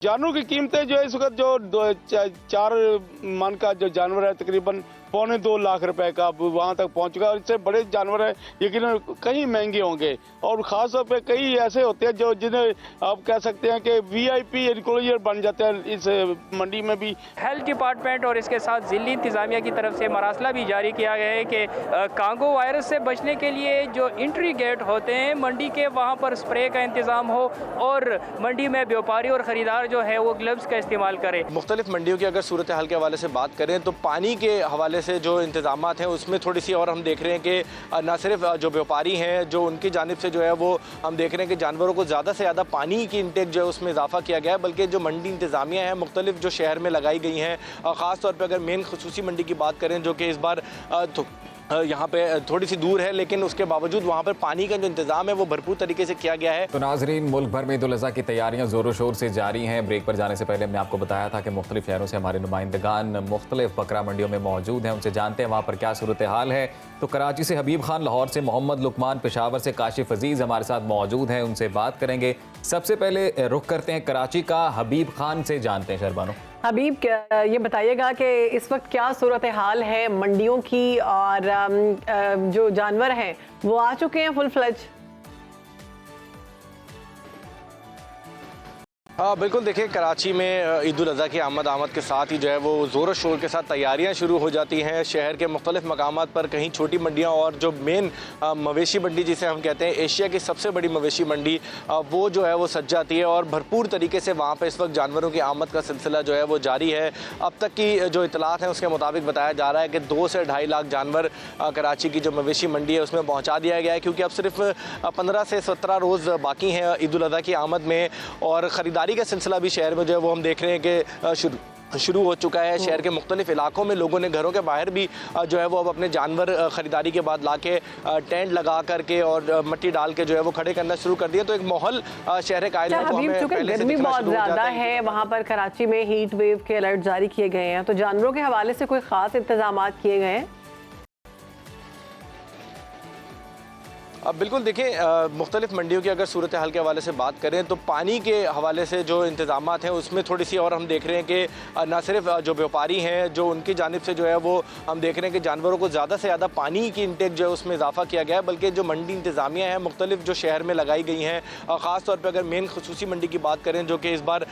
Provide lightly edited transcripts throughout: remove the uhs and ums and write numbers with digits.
जानवरों की कीमतें जो है इस वक्त जो 4 मन का जो जानवर है तकरीबन 2.25 लाख रुपए का अब वहां तक पहुंच चुका है। और इससे बड़े जानवर है यकीन कहीं महंगे होंगे और खास तौर पे कई ऐसे होते हैं जो जिन्हें आप कह सकते हैं कि वीआईपी इंक्लोजर बन जाते हैं इस मंडी में भी। हेल्थ डिपार्टमेंट और इसके साथ जिली इंतजामिया की तरफ से मरासला भी जारी किया गया है कि कांगो वायरस से बचने के लिए जो एंट्री गेट होते हैं मंडी के वहाँ पर स्प्रे का इंतज़ाम हो और मंडी में व्यापारी और ख़रीदार जो है वो ग्लव्स का इस्तेमाल करें। मुख्तलिफ मंडियों की अगर सूरत हाल के हवाले से बात करें तो पानी के हवाले से जो इंतजाम हैं उसमें थोड़ी सी और हम देख रहे हैं कि न सिर्फ जो व्यापारी हैं जो उनकी जानिब से जो है वो हम देख रहे हैं कि जानवरों को ज़्यादा से ज़्यादा पानी की इंटेक जो है उसमें इजाफा किया गया है, बल्कि जो मंडी इंतजामिया है मुख्तलिफ जो शहर में लगाई गई हैं। ख़ास तौर पर अगर मेन खसूसी मंडी की बात करें जो कि इस बार यहाँ पे थोड़ी सी दूर है, लेकिन उसके बावजूद वहाँ पर पानी का जो इंतजाम है वो भरपूर तरीके से किया गया है। तो नाजरीन, मुल्क भर में ईद उल अज़हा की तैयारियां जोरों शोर से जारी हैं। ब्रेक पर जाने से पहले हमने आपको बताया था कि मुख्तलिफ शहरों से हमारे नुमाइंदगान मुख्तलिफ बकरा मंडियों में मौजूद हैं, उनसे जानते हैं वहाँ पर क्या सूरत हाल है। तो कराची से हबीब खान, लाहौर से मोहम्मद लुकमान, पेशावर से काशिफ अजीज़ हमारे साथ मौजूद हैं, उनसे बात करेंगे। सबसे पहले रुख करते हैं कराची का, हबीब खान से जानते हैं। शहरबानो हबीब, ये बताइएगा कि इस वक्त क्या सूरत हाल है मंडियों की और जो जानवर हैं वो आ चुके हैं फुल फ्लेज? हाँ बिल्कुल, देखिए कराची में ईद उल अज़हा की आमद के साथ ही जो है वो ज़ोर शोर के साथ तैयारियां शुरू हो जाती हैं। शहर के मुख्तलिफ मकामात पर कहीं छोटी मंडियां और जो मेन मवेशी मंडी जिसे हम कहते हैं एशिया की सबसे बड़ी मवेशी मंडी, वो जो है वो सज जाती है और भरपूर तरीके से वहाँ पर इस वक्त जानवरों की आमद का सिलसिला जो है वो जारी है। अब तक की जो इतलात हैं उसके मुताबिक बताया जा रहा है कि 2 से 2.5 लाख जानवर कराची की जो मवेशी मंडी है उसमें पहुँचा दिया गया है, क्योंकि अब सिर्फ 15 से 17 रोज़ बाकी हैं ईद उल अज़हा की आमद में। और ख़रीदारी का सिलसिला भी शहर में जो है वो हम देख रहे हैं कि शुरू हो चुका है। शहर के मुख्तलिफ इलाकों में लोगों ने घरों के बाहर भी जो है वो अब अपने जानवर ख़रीदारी के बाद ला के टेंट लगा करके और मिट्टी डाल के जो है वो खड़े करना शुरू कर दिया। तो एक माहौल शहर कायल को हमें पहले से गर्मी दिखना बहुत शुरू हो जाता ज़्यादा है वहाँ पर कराची में, हीट वेव के अलर्ट जारी किए गए हैं, तो जानवरों के हवाले से कोई ख़ास इंतजाम किए गए हैं? अब बिल्कुल देखिए, मुख्तलिफ मंडियों की अगर सूरत हाल के हवाले से बात करें तो पानी के हवाले से जो इंतजाम हैं उसमें थोड़ी सी और हम देख रहे हैं कि न सिर्फ जो व्यापारी हैं जो उनकी जानिब से जो है वो हम देख रहे हैं कि जानवरों को ज़्यादा से ज़्यादा पानी की इंटेक जो है उसमें इजाफा किया गया है, बल्कि जो मंडी इंतजामिया हैं मुख्तलिफ जो शहर में लगाई गई हैं। ख़ास तौर पर अगर मेन खसूसी मंडी की बात करें जो कि इस बार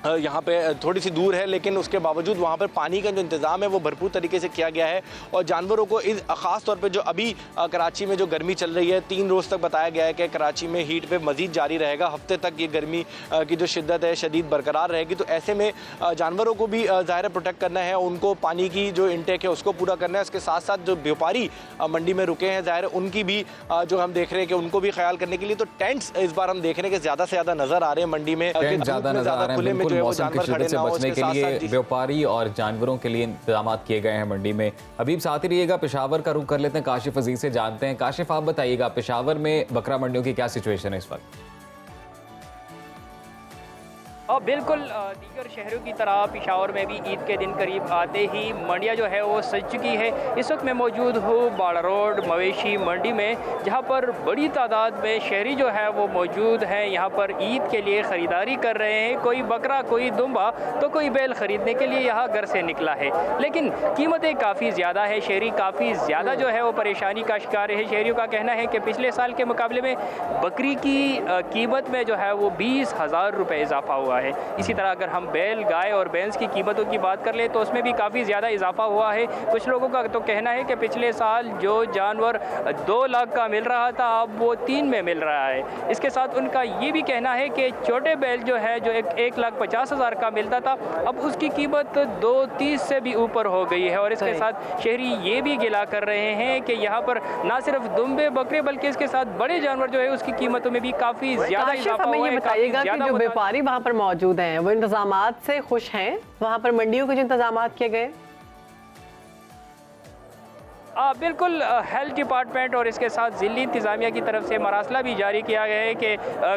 यहाँ पे थोड़ी सी दूर है, लेकिन उसके बावजूद वहाँ पर पानी का जो इंतज़ाम है वो भरपूर तरीके से किया गया है। और जानवरों को इस ख़ास तौर पे जो अभी कराची में जो गर्मी चल रही है 3 रोज़ तक बताया गया है कि कराची में हीट वेव मज़ीद जारी रहेगा, हफ्ते तक ये गर्मी की जो शिद्दत है शदीद बरकरार रहेगी। तो ऐसे में जानवरों को भी ज़ाहिर प्रोटेक्ट करना है, उनको पानी की जो इंटेक है उसको पूरा करना है। इसके साथ साथ जो व्यापारी मंडी में रुके हैं ज़ाहिर उनकी भी जो हम देख रहे हैं कि उनको भी ख्याल करने के लिए तो टेंट्स इस बार हम देख रहे हैं कि ज़्यादा से ज़्यादा नज़र आ रहे हैं मंडी में, ज़्यादा खुले में मौसम की शिद्दत से बचने के लिए व्यापारी और जानवरों के लिए इंतजाम किए गए हैं मंडी में। हबीब, साथ ही रहिएगा, पेशावर का रुख कर लेते हैं, काशिफ अजीज से जानते हैं। काशिफ, आप बताइएगा पेशावर में बकरा मंडियों की क्या सिचुएशन है इस वक्त? और बिल्कुल दीगर शहरों की तरह पेशावर में भी ईद के दिन करीब आते ही मंडियाँ जो है वो सज चुकी है। इस वक्त मैं मौजूद हूँ बाड़ा रोड मवेशी मंडी में, जहाँ पर बड़ी तादाद में शहरी जो है वो मौजूद हैं। यहाँ पर ईद के लिए ख़रीदारी कर रहे हैं, कोई बकरा कोई दुम्बा तो कोई बैल ख़रीदने के लिए यहाँ घर से निकला है, लेकिन कीमतें काफ़ी ज़्यादा है। शहरी काफ़ी ज़्यादा जो है वो परेशानी का शिकार है। शहरियों का कहना है कि पिछले साल के मुकाबले में बकरी की कीमत में जो है वो 20,000 रुपये इजाफा हुआ है। इसी तरह अगर हम बैल, गाय और भैंस की कीमतों की बात कर ले तो उसमें भी काफ़ी ज़्यादा इजाफा हुआ है। कुछ लोगों का तो कहना है कि पिछले साल जो जानवर 2 लाख का मिल रहा था अब वो 3 में मिल रहा है। इसके साथ उनका ये भी कहना है कि छोटे बैल जो है जो 1,50,000 का मिलता था अब उसकी कीमत 2,30 से भी ऊपर हो गई है। और इसके साथ शहरी ये भी गिला कर रहे हैं कि यहाँ पर ना सिर्फ दुम्बे बकरे बल्कि इसके साथ बड़े जानवर जो है उसकी कीमतों में भी काफ़ी ज़्यादा इजाफा हुआ है। बताइएगा कि जो व्यापारी वहाँ पर मौजूद हैं वो इंतजामात से खुश हैं? वहाँ पर मंडियों के जो इंतजामात किए गए? बिल्कुल हेल्थ डिपार्टमेंट और इसके साथ ज़िली इंतज़ामिया की तरफ से मरासला भी जारी किया गया है कि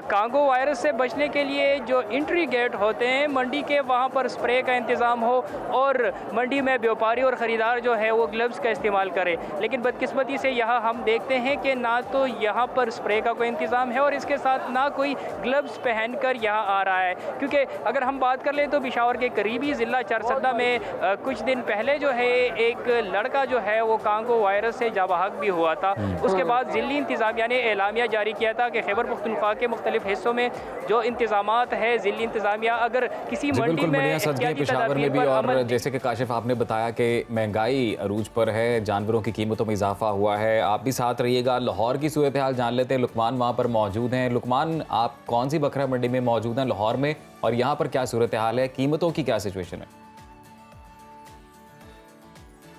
कांगो वायरस से बचने के लिए जो एंट्री गेट होते हैं मंडी के, वहाँ पर स्प्रे का इंतज़ाम हो और मंडी में व्यापारी और ख़रीदार जो है वो ग्लव्स का इस्तेमाल करें। लेकिन बदकिस्मती से यहाँ हम देखते हैं कि ना तो यहाँ पर स्प्रे का कोई इंतज़ाम है और इसके साथ ना कोई ग्लव्स पहन कर यहाँ आ रहा है। क्योंकि अगर हम बात कर लें तो पिशावर के करीबी ज़िला चारसदा में कुछ दिन पहले जो है एक लड़का जो है वो कांगो वायरस से जाबहक भी हुआ था। उसके बाद ज़िली इंतज़ामिया ने एलामिया जारी किया था कि खैबर पख्तूनख्वा के मुख्तलिफ हिस्सों में जो इंतज़ामात है ज़िली इंतज़ामिया अगर किसी मंडी में एहतियाती पेशावर में भी, तदाबीर पर और अमल जैसे कि काशिफ आपने बताया कि महंगाई अरूज पर है, जानवरों की कीमतों में इजाफा हुआ है। आप भी साथ रहिएगा, लाहौर की सूरत हाल जान लेते हैं। लुकमान वहाँ पर मौजूद हैं। लुकमान, आप कौन सी बकरा मंडी में मौजूद हैं लाहौर में, और यहाँ पर क्या सूरत हाल है, कीमतों की क्या सिचुएशन है?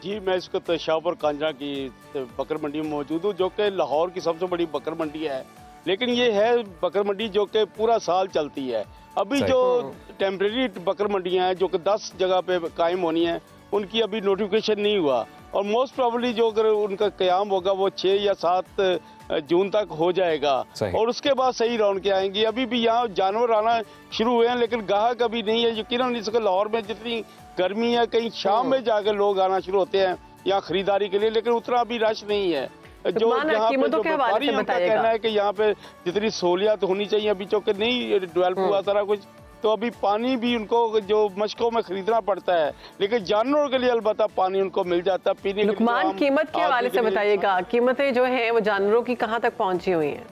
जी, मैं इस वक्त शाहपुर कांजरा की बकर मंडी में मौजूद हूँ, जो कि लाहौर की सबसे बड़ी बकर मंडी है। लेकिन ये है बकर मंडी जो कि पूरा साल चलती है। अभी सही। जो टेम्परेरी बकर मंडियाँ हैं जो कि 10 जगह पे कायम होनी है, उनकी अभी नोटिफिकेशन नहीं हुआ, और मोस्ट प्रोबेबली जो अगर उनका क़याम होगा वो 6 या 7 जून तक हो जाएगा, और उसके बाद सही रौनकें आएंगी। अभी भी यहाँ जानवर आना शुरू हुए हैं, लेकिन गाहक अभी नहीं है। यकीनन इसके लाहौर में जितनी गर्मी है, कहीं शाम में जाकर लोग आना शुरू होते हैं यहाँ खरीदारी के लिए, लेकिन उतना अभी रश नहीं है। जो यहाँ पे जो व्यापारी हैं, उनका कहना है कि यहाँ पे जितनी सहूलियत होनी चाहिए अभी चूँकि नहीं डेवलप हुआ सारा कुछ, तो अभी पानी भी उनको जो मशकों में खरीदना पड़ता है, लेकिन जानवरों के लिए अलबत्ता पानी उनको मिल जाता है पीने के लिए। लुकमान, कीमत के हवाले से बताइएगा, कीमतें जो हैं वो जानवरों की कहाँ तक पहुंची हुई हैं?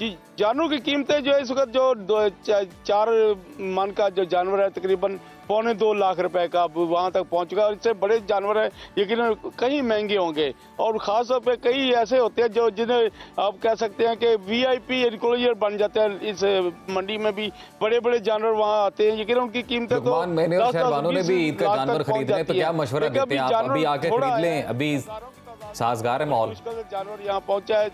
जी, जानवरों की कीमतें जो है इस वक्त जो 4 मन का जो जानवर है तकरीबन 2.25 लाख रुपए का वहाँ तक पहुँच चुका है। और इससे बड़े जानवर है यकीनन कहीं महंगे होंगे, और ख़ास तौर पे कई ऐसे होते हैं जो जिन्हें आप कह सकते हैं कि वीआईपी एनक्लोजर बन जाते हैं। इस मंडी में भी बड़े बड़े जानवर वहाँ आते हैं, यकीनन उनकी कीमतें तो मैंने और शहरबानों ने भी ईद का जानवर खरीदने हैं, तो क्या मशवरा देते हैं आप? अभी आके खरीद लें, अभी साजगार है माहौल। जानवर यहाँ पहुँचा है,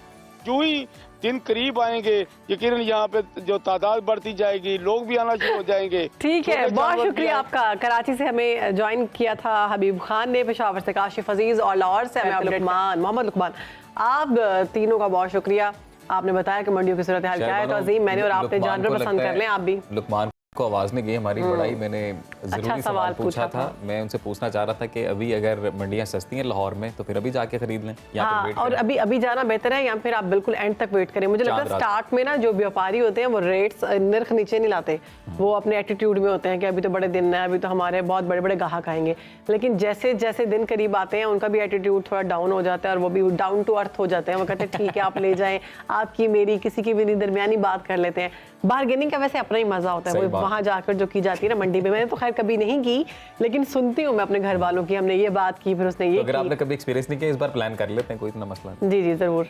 जो ही दिन करीब आएंगे यकीनन यहाँ पे जो तादाद बढ़ती जाएगी, लोग भी आना शुरू हो जाएंगे। ठीक है, बहुत शुक्रिया आपका। कराची से हमें ज्वाइन किया था हबीब खान ने, पेशावर से काशिफ अजीज, और लाहौर से हमें लुकमान, मोहम्मद लुकमान। आप तीनों का बहुत शुक्रिया। आपने बताया कि मंडियों की सूरत हाल क्या है। तो अजीम, मैंने और आपने जानवर पसंद कर लें, आप भी। लुकमान को आवाज नहीं गई हमारी बड़ाई, मैंने जरूरी सवाल पूछा था। मैं उनसे पूछना चाह रहा था कि अभी अगर मंडियां सस्ती हैं लाहौर में तो फिर अभी जाके खरीद लें, या हाँ, फिर वेट और करें? अभी जाना बेहतर है, या फिर आप बिल्कुल एंड तक वेट करें। मुझे लगता है स्टार्ट में ना जो व्यापारी होते हैं वो रेट्स नर्ख नीचे नहीं लाते, वो अपने एटीट्यूड में होते हैं कि अभी तो बड़े दिन है, अभी तो हमारे बहुत बड़े बड़े ग्राहक आएंगे। लेकिन जैसे जैसे दिन करीब आते हैं उनका भी एटीट्यूड थोड़ा डाउन हो जाता है, और वो भी डाउन टू अर्थ हो जाते हैं। वो कहते हैं ठीक है, आप ले जाएं, आपकी मेरी किसी की भी नहीं, दरमियानी बात कर लेते हैं। बार्गेनिंग का वैसे अपना ही मजा होता है, वो वहां जाकर जो की जाती है ना मंडी में। मैंने तो खैर कभी नहीं की, लेकिन सुनती हूँ मैं अपने घर वालों की, हमने ये बात की, फिर उसने ये अगर आपने कभी एक्सपीरियंस नहीं किया, इस बार प्लान कर लेते हैं, कोई इतना मसला नहीं। जी जी जरूर।